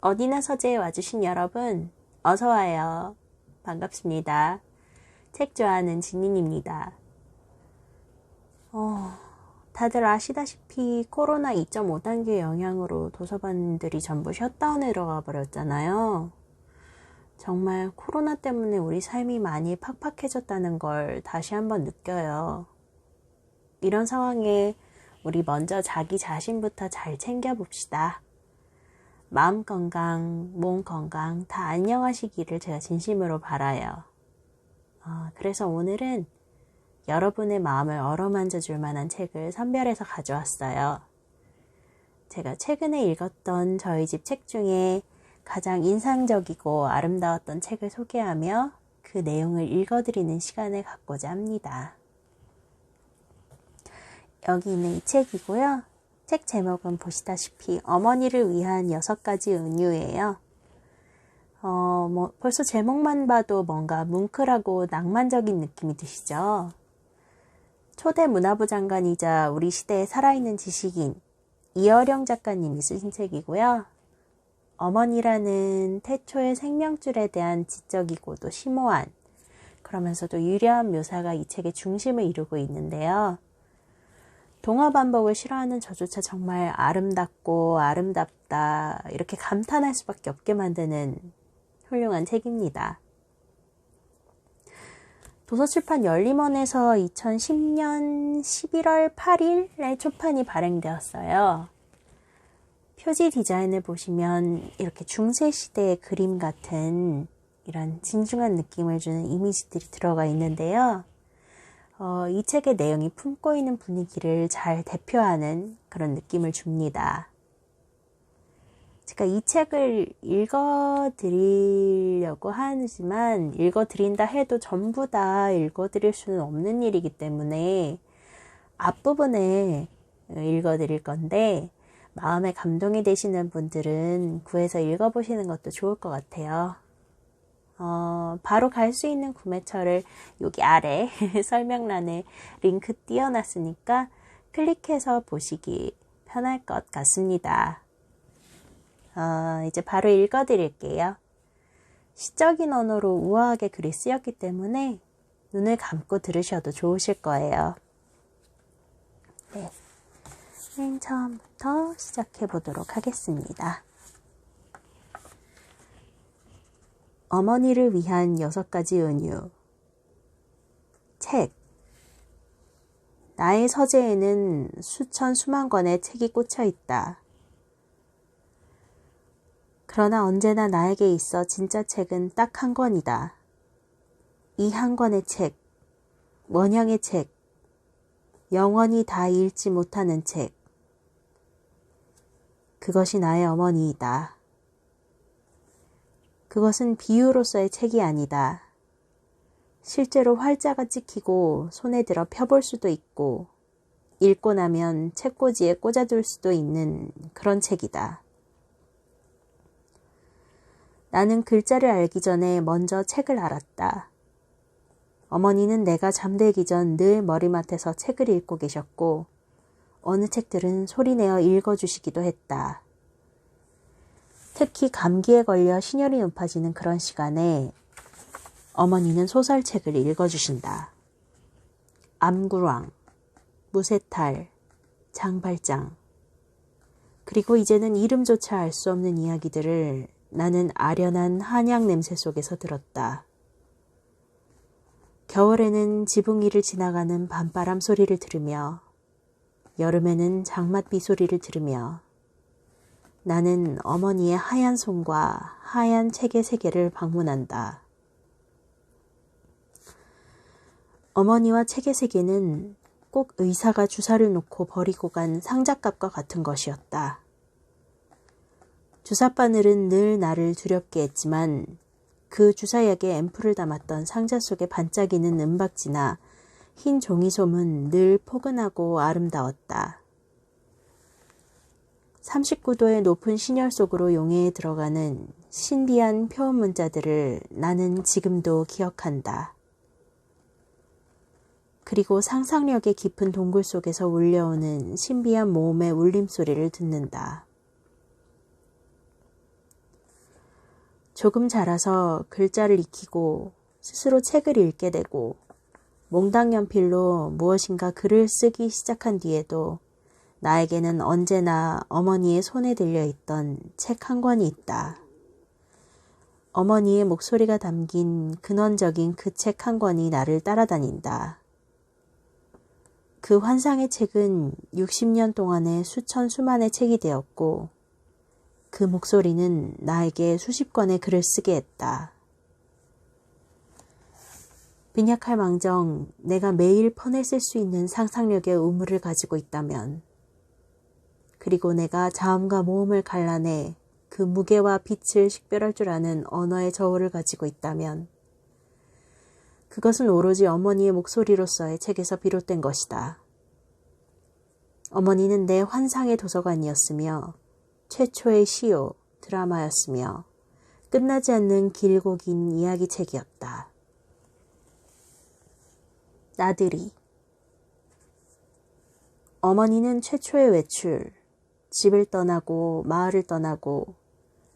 어디나 서재에 와주신 여러분, 어서와요. 반갑습니다. 책 좋아하는 진인입니다. 다들 아시다시피 코로나 2.5단계 영향으로 도서관들이 전부 셧다운에 들어가 버렸잖아요. 정말 코로나 때문에 우리 삶이 많이 팍팍해졌다는 걸 다시 한번 느껴요. 이런 상황에 우리 먼저 자기 자신부터 잘 챙겨봅시다. 마음 건강, 몸 건강 다 안녕하시기를 제가 진심으로 바라요. 그래서 오늘은 여러분의 마음을 어루만져 줄 만한 책을 선별해서 가져왔어요. 제가 최근에 읽었던 저희 집 책 중에 가장 인상적이고 아름다웠던 책을 소개하며 그 내용을 읽어드리는 시간을 갖고자 합니다. 여기 있는 이 책이고요. 책 제목은 보시다시피 어머니를 위한 6가지 은유예요. 벌써 제목만 봐도 뭔가 뭉클하고 낭만적인 느낌이 드시죠? 초대 문화부 장관이자 우리 시대에 살아있는 지식인 이어령 작가님이 쓰신 책이고요. 어머니라는 태초의 생명줄에 대한 지적이고도 심오한 그러면서도 유려한 묘사가 이 책의 중심을 이루고 있는데요. 동화 반복을 싫어하는 저조차 정말 아름답고 아름답다 이렇게 감탄할 수밖에 없게 만드는 훌륭한 책입니다. 도서출판 열림원에서 2010년 11월 8일에 초판이 발행되었어요. 표지 디자인을 보시면 이렇게 중세시대의 그림 같은 이런 진중한 느낌을 주는 이미지들이 들어가 있는데요. 이 책의 내용이 품고 있는 분위기를 잘 대표하는 그런 느낌을 줍니다. 제가 이 책을 읽어드리려고 하지만 읽어드린다 해도 전부 다 읽어드릴 수는 없는 일이기 때문에 앞부분에 읽어드릴 건데 마음에 감동이 되시는 분들은 구해서 읽어보시는 것도 좋을 것 같아요. 바로 갈 수 있는 구매처를 여기 아래 설명란에 링크 띄워놨으니까 클릭해서 보시기 편할 것 같습니다. 이제 바로 읽어드릴게요. 시적인 언어로 우아하게 글이 쓰였기 때문에 눈을 감고 들으셔도 좋으실 거예요. 네, 맨 처음부터 시작해 보도록 하겠습니다. 어머니를 위한 6가지 은유. 책. 나의 서재에는 수천 수만 권의 책이 꽂혀 있다. 그러나 언제나 나에게 있어 진짜 책은 딱 한 권이다. 이 한 권의 책, 원형의 책, 영원히 다 읽지 못하는 책. 그것이 나의 어머니이다. 그것은 비유로서의 책이 아니다. 실제로 활자가 찍히고 손에 들어 펴볼 수도 있고 읽고 나면 책꽂이에 꽂아둘 수도 있는 그런 책이다. 나는 글자를 알기 전에 먼저 책을 알았다. 어머니는 내가 잠들기 전 늘 머리맡에서 책을 읽고 계셨고 어느 책들은 소리내어 읽어주시기도 했다. 특히 감기에 걸려 신혈이 높아지는 그런 시간에 어머니는 소설책을 읽어주신다. 암구랑, 무쇠탈, 장발장, 그리고 이제는 이름조차 알 수 없는 이야기들을 나는 아련한 한약 냄새 속에서 들었다. 겨울에는 지붕 위를 지나가는 밤바람 소리를 들으며 여름에는 장맛비 소리를 들으며 나는 어머니의 하얀 손과 하얀 책의 세계를 방문한다. 어머니와 책의 세계는 꼭 의사가 주사를 놓고 버리고 간 상잣값과 같은 것이었다. 주사바늘은 늘 나를 두렵게 했지만 그 주사약에 앰플을 담았던 상자 속에 반짝이는 은박지나 흰 종이솜은 늘 포근하고 아름다웠다. 39도의 높은 신혈 속으로 용해에 들어가는 신비한 표현 문자들을 나는 지금도 기억한다. 그리고 상상력의 깊은 동굴 속에서 울려오는 신비한 모험의 울림소리를 듣는다. 조금 자라서 글자를 익히고 스스로 책을 읽게 되고 몽당 연필로 무엇인가 글을 쓰기 시작한 뒤에도 나에게는 언제나 어머니의 손에 들려있던 책 한 권이 있다. 어머니의 목소리가 담긴 근원적인 그 책 한 권이 나를 따라다닌다. 그 환상의 책은 60년 동안의 수만의 책이 되었고 그 목소리는 나에게 수십 권의 글을 쓰게 했다. 빈약할망정 내가 매일 퍼냈을 수 있는 상상력의 우물을 가지고 있다면, 그리고 내가 자음과 모음을 갈라내 그 무게와 빛을 식별할 줄 아는 언어의 저울을 가지고 있다면 그것은 오로지 어머니의 목소리로서의 책에서 비롯된 것이다. 어머니는 내 환상의 도서관이었으며 최초의 시요, 드라마였으며 끝나지 않는 길고 긴 이야기책이었다. 나들이. 어머니는 최초의 외출, 집을 떠나고 마을을 떠나고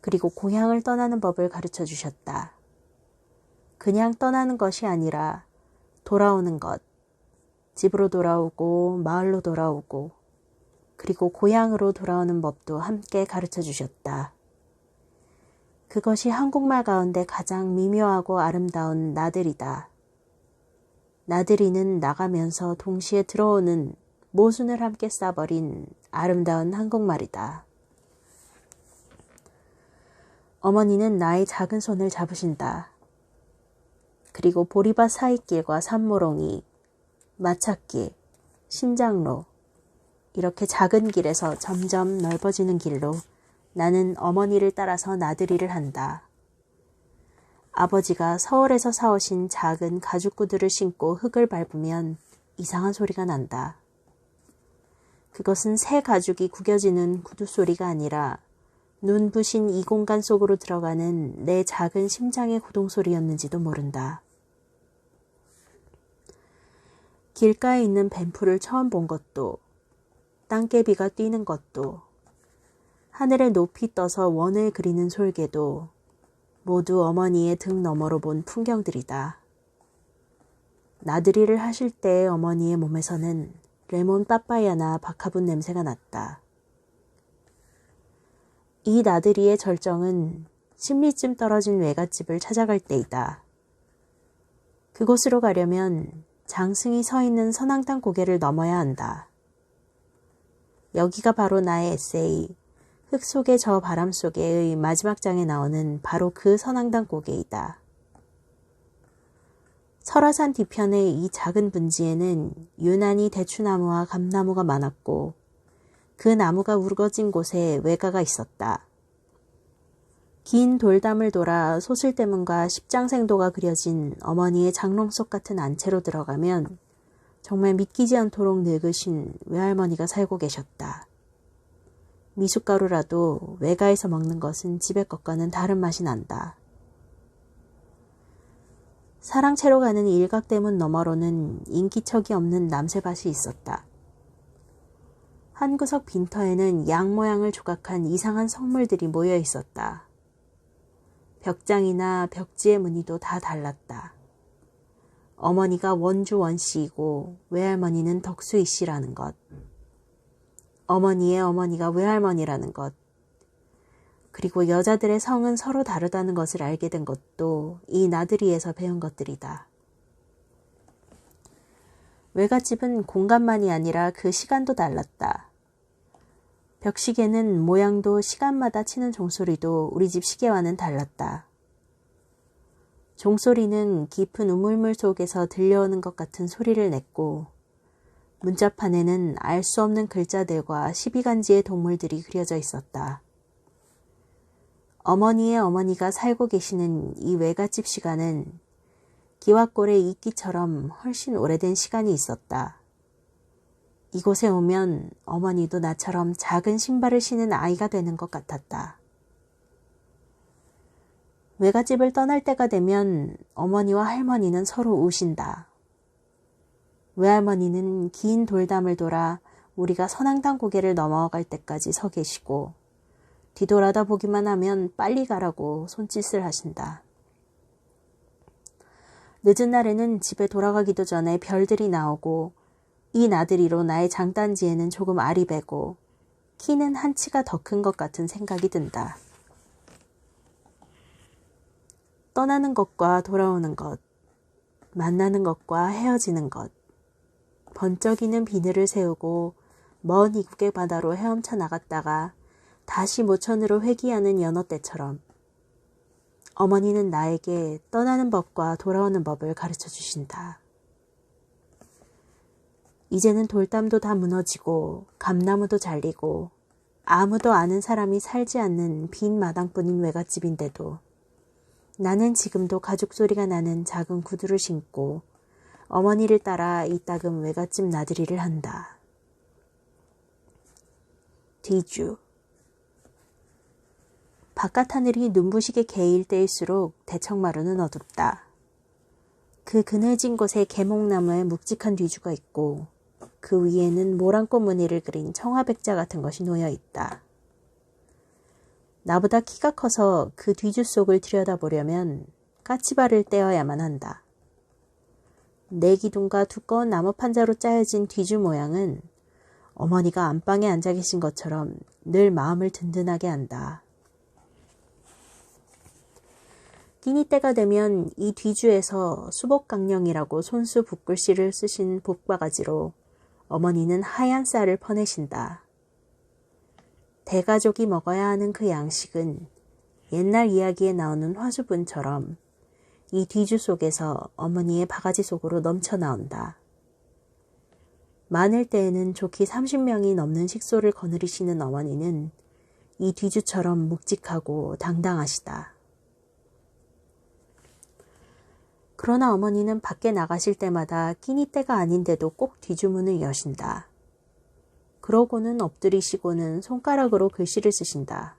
그리고 고향을 떠나는 법을 가르쳐 주셨다. 그냥 떠나는 것이 아니라 돌아오는 것, 집으로 돌아오고 마을로 돌아오고 그리고 고향으로 돌아오는 법도 함께 가르쳐 주셨다. 그것이 한국말 가운데 가장 미묘하고 아름다운 나들이다. 나들이는 나가면서 동시에 들어오는 모순을 함께 싸버린 아름다운 한국말이다. 어머니는 나의 작은 손을 잡으신다. 그리고 보리밭 사이길과 산모롱이, 마찻길, 신장로, 이렇게 작은 길에서 점점 넓어지는 길로 나는 어머니를 따라서 나들이를 한다. 아버지가 서울에서 사오신 작은 가죽 구두를 신고 흙을 밟으면 이상한 소리가 난다. 그것은 새 가죽이 구겨지는 구두 소리가 아니라 눈부신 이 공간 속으로 들어가는 내 작은 심장의 고동 소리였는지도 모른다. 길가에 있는 뱀풀을 처음 본 것도, 땅개비가 뛰는 것도, 하늘에 높이 떠서 원을 그리는 솔개도 모두 어머니의 등 너머로 본 풍경들이다. 나들이를 하실 때의 어머니의 몸에서는 레몬 빠빠야나 바카분 냄새가 났다. 이 나들이의 절정은 10리쯤 떨어진 외갓집을 찾아갈 때이다. 그곳으로 가려면 장승이 서 있는 선앙당 고개를 넘어야 한다. 여기가 바로 나의 에세이 흙 속의 저 바람 속에의 마지막 장에 나오는 바로 그 선앙당 고개이다. 설화산 뒤편의 이 작은 분지에는 유난히 대추나무와 감나무가 많았고 그 나무가 우거진 곳에 외가가 있었다. 긴 돌담을 돌아 소슬대문과 십장생도가 그려진 어머니의 장롱속 같은 안채로 들어가면 정말 믿기지 않도록 늙으신 외할머니가 살고 계셨다. 미숫가루라도 외가에서 먹는 것은 집의 것과는 다른 맛이 난다. 사랑채로 가는 일각대문 너머로는 인기척이 없는 남새밭이 있었다. 한 구석 빈터에는 양 모양을 조각한 이상한 성물들이 모여 있었다. 벽장이나 벽지의 무늬도 다 달랐다. 어머니가 원주 원씨이고 외할머니는 덕수이 씨라는 것. 어머니의 어머니가 외할머니라는 것. 그리고 여자들의 성은 서로 다르다는 것을 알게 된 것도 이 나들이에서 배운 것들이다. 외갓집은 공간만이 아니라 그 시간도 달랐다. 벽시계는 모양도 시간마다 치는 종소리도 우리 집 시계와는 달랐다. 종소리는 깊은 우물물 속에서 들려오는 것 같은 소리를 냈고 문자판에는 알 수 없는 글자들과 12간지의 동물들이 그려져 있었다. 어머니의 어머니가 살고 계시는 이 외갓집 시간은 기와골의 이끼처럼 훨씬 오래된 시간이 있었다. 이곳에 오면 어머니도 나처럼 작은 신발을 신은 아이가 되는 것 같았다. 외갓집을 떠날 때가 되면 어머니와 할머니는 서로 우신다. 외할머니는 긴 돌담을 돌아 우리가 선앙당 고개를 넘어갈 때까지 서 계시고 뒤돌아다 보기만 하면 빨리 가라고 손짓을 하신다. 늦은 날에는 집에 돌아가기도 전에 별들이 나오고 이 나들이로 나의 장단지에는 조금 알이 배고 키는 한 치가 더 큰 것 같은 생각이 든다. 떠나는 것과 돌아오는 것, 만나는 것과 헤어지는 것, 번쩍이는 비늘을 세우고 먼 이국의 바다로 헤엄쳐 나갔다가 다시 모천으로 회귀하는 연어 떼처럼 어머니는 나에게 떠나는 법과 돌아오는 법을 가르쳐 주신다. 이제는 돌담도 다 무너지고 감나무도 잘리고 아무도 아는 사람이 살지 않는 빈 마당뿐인 외갓집인데도 나는 지금도 가족 소리가 나는 작은 구두를 신고 어머니를 따라 이따금 외갓집 나들이를 한다. 뒤주. 바깥 하늘이 눈부시게 개일 때일수록 대청마루는 어둡다. 그 그늘진 곳에 계목나무에 묵직한 뒤주가 있고 그 위에는 모란꽃 무늬를 그린 청화백자 같은 것이 놓여 있다. 나보다 키가 커서 그 뒤주 속을 들여다보려면 까치발을 떼어야만 한다. 내 기둥과 두꺼운 나무 판자로 짜여진 뒤주 모양은 어머니가 안방에 앉아 계신 것처럼 늘 마음을 든든하게 한다. 끼니 때가 되면 이 뒤주에서 수복강령이라고 손수 붓글씨를 쓰신 붓바가지로 어머니는 하얀 쌀을 퍼내신다. 대가족이 먹어야 하는 그 양식은 옛날 이야기에 나오는 화수분처럼 이 뒤주 속에서 어머니의 바가지 속으로 넘쳐나온다. 많을 때에는 좋기 30명이 넘는 식소를 거느리시는 어머니는 이 뒤주처럼 묵직하고 당당하시다. 그러나 어머니는 밖에 나가실 때마다 끼니 때가 아닌데도 꼭 뒤주문을 여신다. 그러고는 엎드리시고는 손가락으로 글씨를 쓰신다.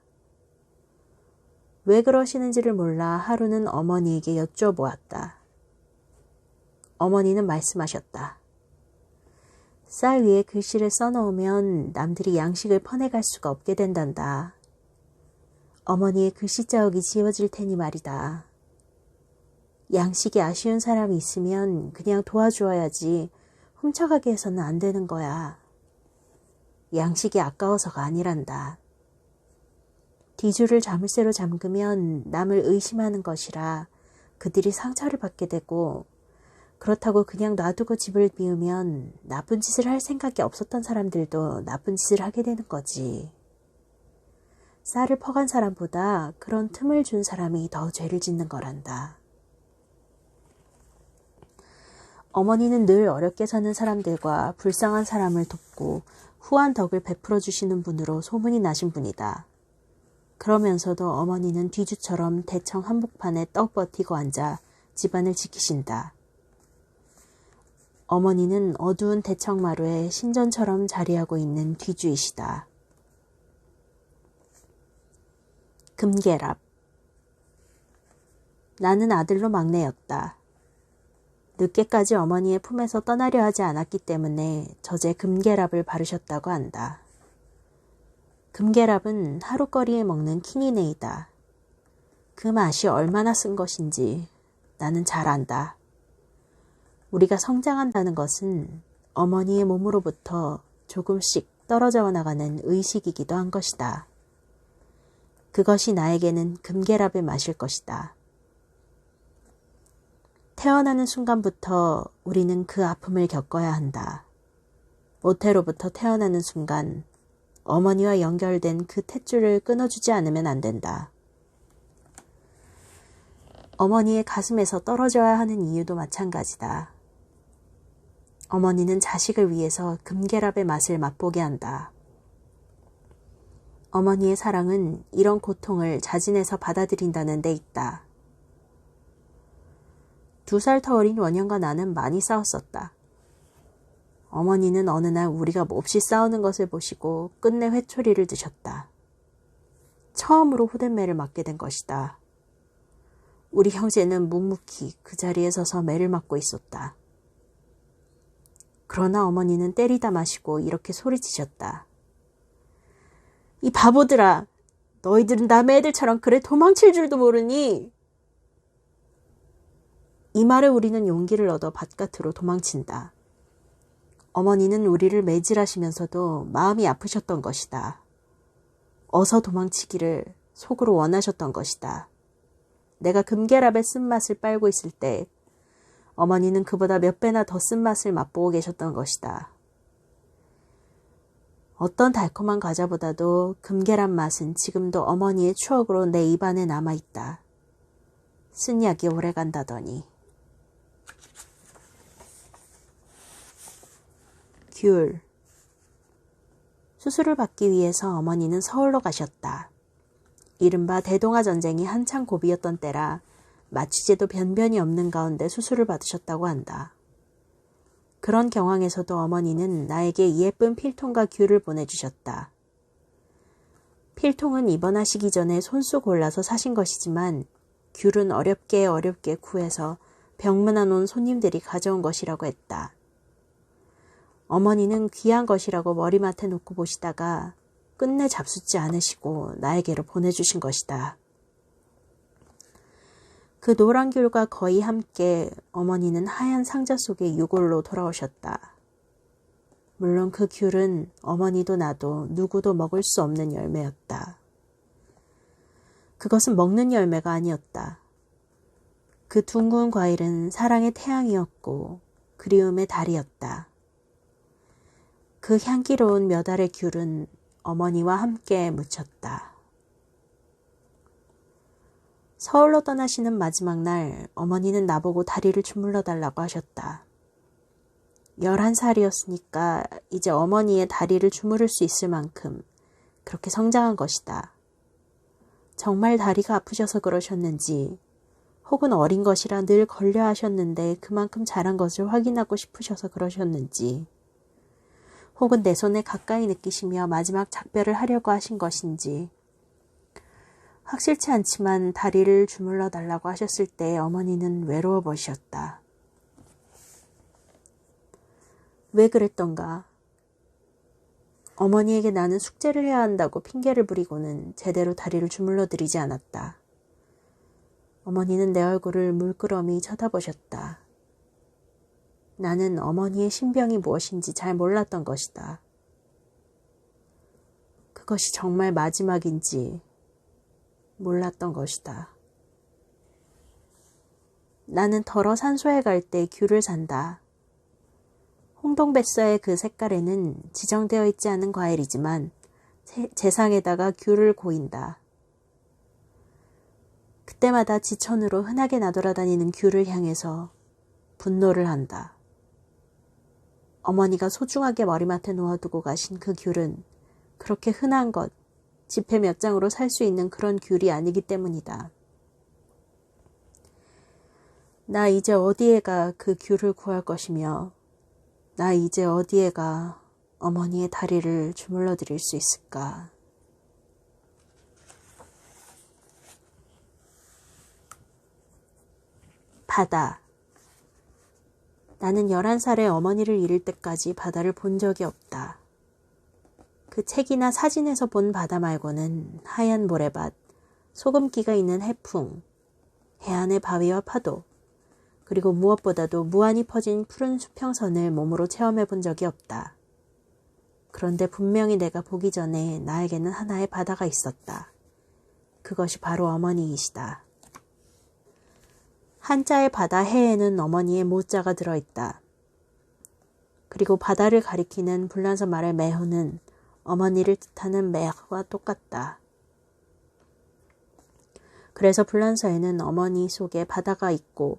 왜 그러시는지를 몰라 하루는 어머니에게 여쭤보았다. 어머니는 말씀하셨다. 쌀 위에 글씨를 써놓으면 남들이 양식을 퍼내갈 수가 없게 된단다. 어머니의 글씨 자국이 지워질 테니 말이다. 양식이 아쉬운 사람이 있으면 그냥 도와주어야지 훔쳐가게 해서는 안 되는 거야. 양식이 아까워서가 아니란다. 뒤주를 자물쇠로 잠그면 남을 의심하는 것이라 그들이 상처를 받게 되고 그렇다고 그냥 놔두고 집을 비우면 나쁜 짓을 할 생각이 없었던 사람들도 나쁜 짓을 하게 되는 거지. 쌀을 퍼간 사람보다 그런 틈을 준 사람이 더 죄를 짓는 거란다. 어머니는 늘 어렵게 사는 사람들과 불쌍한 사람을 돕고 후한 덕을 베풀어 주시는 분으로 소문이 나신 분이다. 그러면서도 어머니는 뒤주처럼 대청 한복판에 떡 버티고 앉아 집안을 지키신다. 어머니는 어두운 대청마루에 신전처럼 자리하고 있는 뒤주이시다. 금계랍. 나는 아들로 막내였다. 늦게까지 어머니의 품에서 떠나려 하지 않았기 때문에 젖에 금계랍을 바르셨다고 한다. 금계랍은 하룻거리에 먹는 키니네이다. 그 맛이 얼마나 쓴 것인지 나는 잘 안다. 우리가 성장한다는 것은 어머니의 몸으로부터 조금씩 떨어져 나가는 의식이기도 한 것이다. 그것이 나에게는 금계랍의 맛일 것이다. 태어나는 순간부터 우리는 그 아픔을 겪어야 한다. 모태로부터 태어나는 순간 어머니와 연결된 그 탯줄을 끊어주지 않으면 안 된다. 어머니의 가슴에서 떨어져야 하는 이유도 마찬가지다. 어머니는 자식을 위해서 금계랍의 맛을 맛보게 한다. 어머니의 사랑은 이런 고통을 자진해서 받아들인다는 데 있다. 2살 더 어린 원영과 나는 많이 싸웠었다. 어머니는 어느 날 우리가 몹시 싸우는 것을 보시고 끝내 회초리를 드셨다. 처음으로 호den매를 맞게 된 것이다. 우리 형제는 묵묵히 그 자리에 서서 매를 맞고 있었다. 그러나 어머니는 때리다 마시고 이렇게 소리치셨다. 이 바보들아! 너희들은 남의 애들처럼 그래 도망칠 줄도 모르니? 이 말에 우리는 용기를 얻어 바깥으로 도망친다. 어머니는 우리를 매질하시면서도 마음이 아프셨던 것이다. 어서 도망치기를 속으로 원하셨던 것이다. 내가 금계랍의 쓴맛을 빨고 있을 때 어머니는 그보다 몇 배나 더 쓴맛을 맛보고 계셨던 것이다. 어떤 달콤한 과자보다도 금계랍 맛은 지금도 어머니의 추억으로 내 입안에 남아있다. 쓴 약이 오래간다더니. 귤. 수술을 받기 위해서 어머니는 서울로 가셨다. 이른바 대동아 전쟁이 한창 고비였던 때라 마취제도 변변이 없는 가운데 수술을 받으셨다고 한다. 그런 경황에서도 어머니는 나에게 예쁜 필통과 귤을 보내주셨다. 필통은 입원하시기 전에 손수 골라서 사신 것이지만 귤은 어렵게 구해서 병문안 온 손님들이 가져온 것이라고 했다. 어머니는 귀한 것이라고 머리맡에 놓고 보시다가 끝내 잡숫지 않으시고 나에게로 보내주신 것이다. 그 노란 귤과 거의 함께 어머니는 하얀 상자 속의 유골로 돌아오셨다. 물론 그 귤은 어머니도 나도 누구도 먹을 수 없는 열매였다. 그것은 먹는 열매가 아니었다. 그 둥근 과일은 사랑의 태양이었고 그리움의 달이었다. 그 향기로운 몇 알의 귤은 어머니와 함께 묻혔다. 서울로 떠나시는 마지막 날 어머니는 나보고 다리를 주물러 달라고 하셨다. 11살이었으니까 이제 어머니의 다리를 주무를 수 있을 만큼 그렇게 성장한 것이다. 정말 다리가 아프셔서 그러셨는지 혹은 어린 것이라 늘 걸려 하셨는데 그만큼 자란 것을 확인하고 싶으셔서 그러셨는지 혹은 내 손에 가까이 느끼시며 마지막 작별을 하려고 하신 것인지 확실치 않지만 다리를 주물러 달라고 하셨을 때 어머니는 외로워 보이셨다. 왜 그랬던가? 어머니에게 나는 숙제를 해야 한다고 핑계를 부리고는 제대로 다리를 주물러 드리지 않았다. 어머니는 내 얼굴을 물끄러미 쳐다보셨다. 나는 어머니의 신병이 무엇인지 잘 몰랐던 것이다. 그것이 정말 마지막인지 몰랐던 것이다. 나는 덜어 산소에 갈 때 귤을 산다. 홍동뱃사의 그 색깔에는 지정되어 있지 않은 과일이지만 재상에다가 귤을 고인다. 그때마다 지천으로 흔하게 나돌아다니는 귤을 향해서 분노를 한다. 어머니가 소중하게 머리맡에 놓아두고 가신 그 귤은 그렇게 흔한 것, 지폐 몇 장으로 살 수 있는 그런 귤이 아니기 때문이다. 나 이제 어디에 가 그 귤을 구할 것이며 나 이제 어디에 가 어머니의 다리를 주물러 드릴 수 있을까? 바다. 나는 11살에 어머니를 잃을 때까지 바다를 본 적이 없다. 그 책이나 사진에서 본 바다 말고는 하얀 모래밭, 소금기가 있는 해풍, 해안의 바위와 파도, 그리고 무엇보다도 무한히 퍼진 푸른 수평선을 몸으로 체험해 본 적이 없다. 그런데 분명히 내가 보기 전에 나에게는 하나의 바다가 있었다. 그것이 바로 어머니이시다. 한자의 바다 해에는 어머니의 모자가 들어있다. 그리고 바다를 가리키는 불란서 말의 매호는 어머니를 뜻하는 매와 똑같다. 그래서 불란서에는 어머니 속에 바다가 있고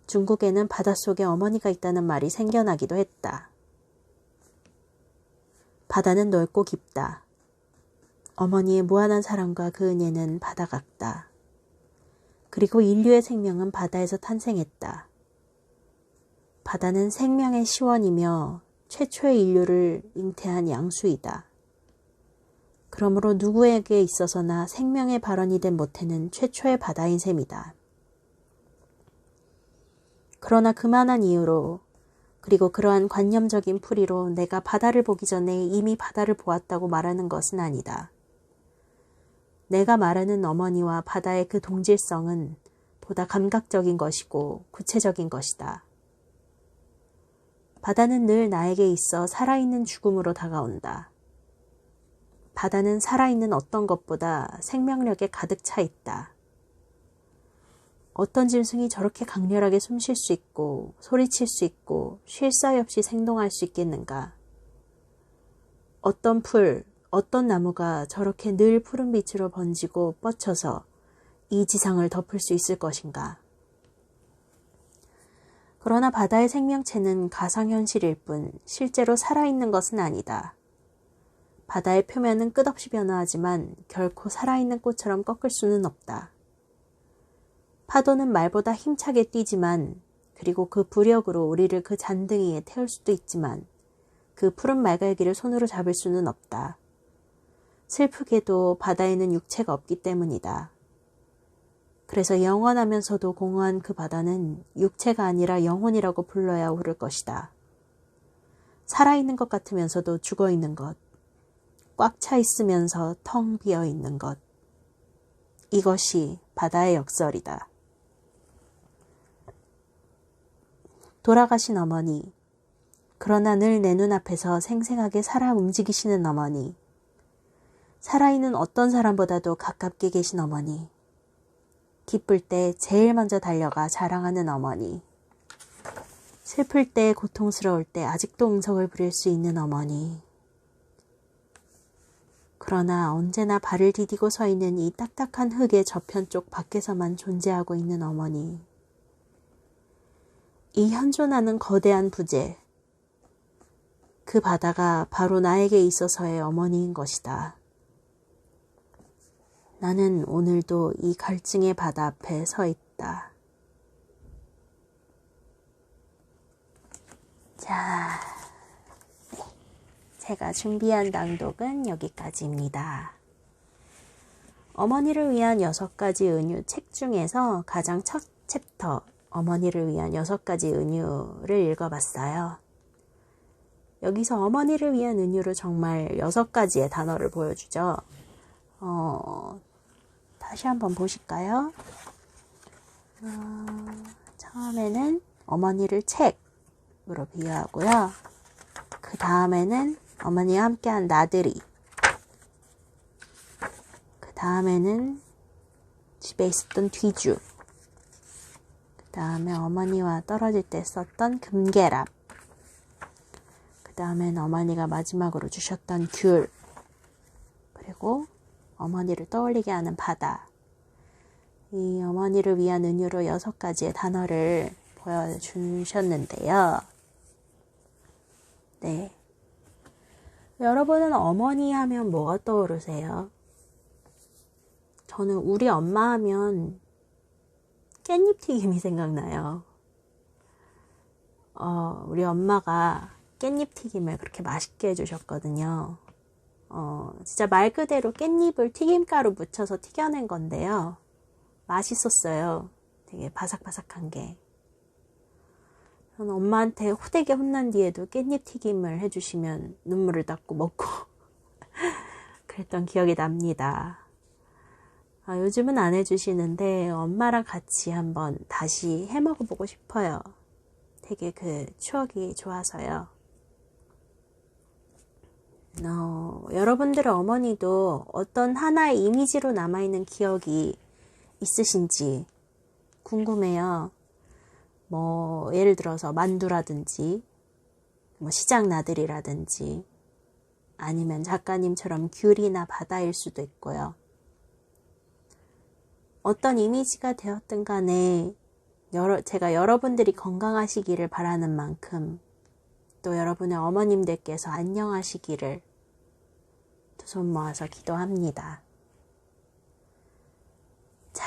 중국에는 바닷속에 어머니가 있다는 말이 생겨나기도 했다. 바다는 넓고 깊다. 어머니의 무한한 사랑과 그 은혜는 바다 같다. 그리고 인류의 생명은 바다에서 탄생했다. 바다는 생명의 시원이며 최초의 인류를 잉태한 양수이다. 그러므로 누구에게 있어서나 생명의 발원이 된 모태는 최초의 바다인 셈이다. 그러나 그만한 이유로 그리고 그러한 관념적인 풀이로 내가 바다를 보기 전에 이미 바다를 보았다고 말하는 것은 아니다. 내가 말하는 어머니와 바다의 그 동질성은 보다 감각적인 것이고 구체적인 것이다. 바다는 늘 나에게 있어 살아있는 죽음으로 다가온다. 바다는 살아있는 어떤 것보다 생명력에 가득 차 있다. 어떤 짐승이 저렇게 강렬하게 숨 쉴 수 있고 소리칠 수 있고 쉴 사이 없이 생동할 수 있겠는가? 어떤 풀, 어떤 나무가 저렇게 늘 푸른 빛으로 번지고 뻗쳐서 이 지상을 덮을 수 있을 것인가? 그러나 바다의 생명체는 가상현실일 뿐 실제로 살아있는 것은 아니다. 바다의 표면은 끝없이 변화하지만 결코 살아있는 꽃처럼 꺾을 수는 없다. 파도는 말보다 힘차게 뛰지만 그리고 그 부력으로 우리를 그 잔등이에 태울 수도 있지만 그 푸른 말갈기를 손으로 잡을 수는 없다. 슬프게도 바다에는 육체가 없기 때문이다. 그래서 영원하면서도 공허한 그 바다는 육체가 아니라 영혼이라고 불러야 옳을 것이다. 살아있는 것 같으면서도 죽어있는 것, 꽉 차 있으면서 텅 비어있는 것. 이것이 바다의 역설이다. 돌아가신 어머니, 그러나 늘 내 눈앞에서 생생하게 살아 움직이시는 어머니, 살아있는 어떤 사람보다도 가깝게 계신 어머니, 기쁠 때 제일 먼저 달려가 자랑하는 어머니, 슬플 때 고통스러울 때 아직도 응석을 부릴 수 있는 어머니, 그러나 언제나 발을 디디고 서 있는 이 딱딱한 흙의 저편 쪽 밖에서만 존재하고 있는 어머니, 이 현존하는 거대한 부재, 그 바다가 바로 나에게 있어서의 어머니인 것이다. 나는 오늘도 이 갈증의 바다 앞에 서 있다. 자, 네. 제가 준비한 낭독은 여기까지입니다. 어머니를 위한 6가지 은유 책 중에서 가장 첫 챕터, 어머니를 위한 6가지 은유를 읽어봤어요. 여기서 어머니를 위한 은유로 정말 6가지의 단어를 보여주죠. 다시 한번 보실까요? 처음에는 어머니를 책으로 비유하고요. 그 다음에는 어머니와 함께한 나들이, 그 다음에는 집에 있었던 뒤주, 그 다음에 어머니와 떨어질 때 썼던 금계랍, 그 다음에는 어머니가 마지막으로 주셨던 귤, 그리고 어머니를 떠올리게 하는 바다. 이 어머니를 위한 은유로 6가지의 단어를 보여주셨는데요. 네. 여러분은 어머니 하면 뭐가 떠오르세요? 저는 우리 엄마 하면 깻잎튀김이 생각나요. 우리 엄마가 깻잎튀김을 그렇게 맛있게 해주셨거든요. 진짜 말 그대로 깻잎을 튀김가루 묻혀서 튀겨낸 건데요. 맛있었어요. 되게 바삭바삭한 게. 저는 엄마한테 호되게 혼난 뒤에도 깻잎 튀김을 해주시면 눈물을 닦고 먹고 그랬던 기억이 납니다. 요즘은 안 해주시는데 엄마랑 같이 한번 다시 해 먹어보고 싶어요. 되게 그 추억이 좋아서요. 여러분들의 어머니도 어떤 하나의 이미지로 남아있는 기억이 있으신지 궁금해요. 예를 들어서 만두라든지, 시장 나들이라든지, 아니면 작가님처럼 귤이나 바다일 수도 있고요. 어떤 이미지가 되었든 간에 제가 여러분들이 건강하시기를 바라는 만큼 또 여러분의 어머님들께서 안녕하시기를 두 손 모아서 기도합니다. 자,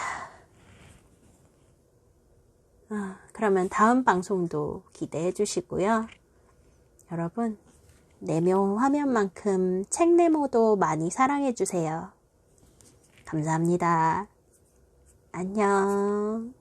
그러면 다음 방송도 기대해 주시고요. 여러분, 네모 화면만큼 책 네모도 많이 사랑해 주세요. 감사합니다. 안녕.